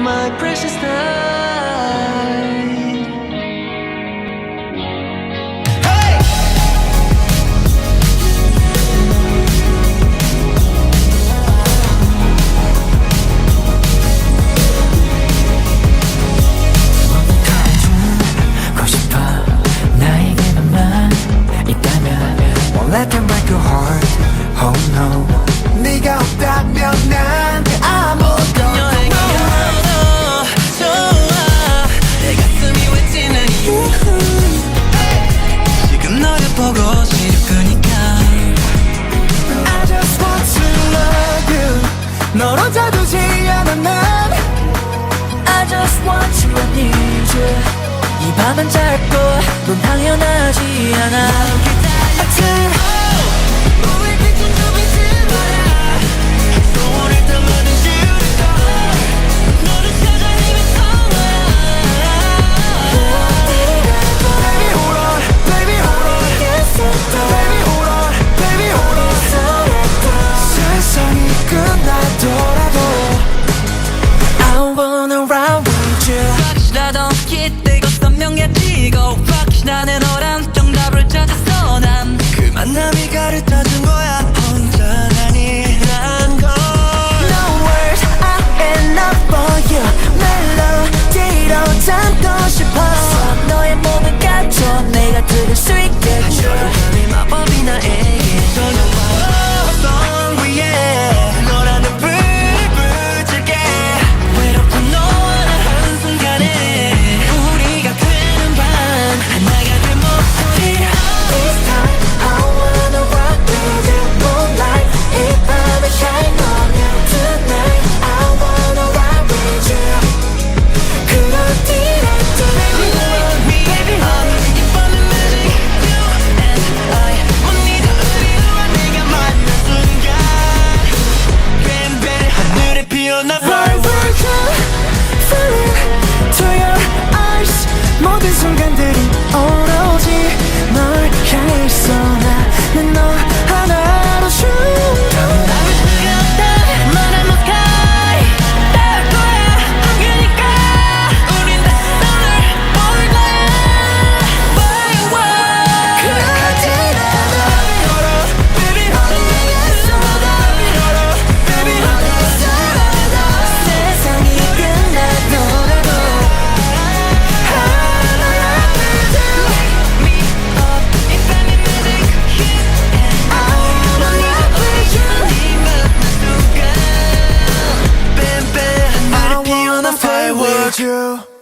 My precious night. Hey! 고 싶어 나에게만 있다면 Won't let them break your heart. Oh no. 네가 없다면 난 아무것도 보고 싶으니까 I just want to love you. 널 혼자 두지 않아 난 I just want you, I need you. 이 밤은 짧고 넌 당연하지 않아. 우리 빛은 좀 있을거야. 소원을 담아둔 슈리도 너를 찾아 헤맸던 거야. Baby hold on, baby hold on. Baby hold on, baby hold on. 세상이 끝나더라도 I wanna ride with you. 확실하던 기대고 선명해지고 확실하네 너란 정답을 찾았어. 난 그 만남이 가르쳐준 거야. 혼자만이 난 걸. No words are enough for you. 멜로디로 담고 싶어. 너의 몸을 갖춰 내가 들을 수 있겠죠. 네 마법이 나에게 전해와. 성 위에 너라는 불을 붙일게. 외롭던 너와 나 한순간에 우리가 되는 밤 하나가 된 목소리. This time I wanna rock with you. Moonlight 이 밤에 shine on you tonight. I wanna rock with you. 그렇디라도 Baby wake me up. 이 밤의 magic you and I. 못 잊어 우리와 네가 만난 순간. 뱀뱀 하늘에 피어나 Firework, feeling to your eyes. 모든 순간들이 오로지 널 향해 있어. 나는 너 하나로 남의 뜨겁다 말할 못 sky. 닿을 거야 안기니까. 우린 다 널 볼 거야. Firework. Baby hold on. Baby hold on. 세상이 끝나더라도 Me up 이 밤의 magic you and I. 못 잊어 우리 만난 순간. 뱀뱀 하늘에 피어난 firework. you.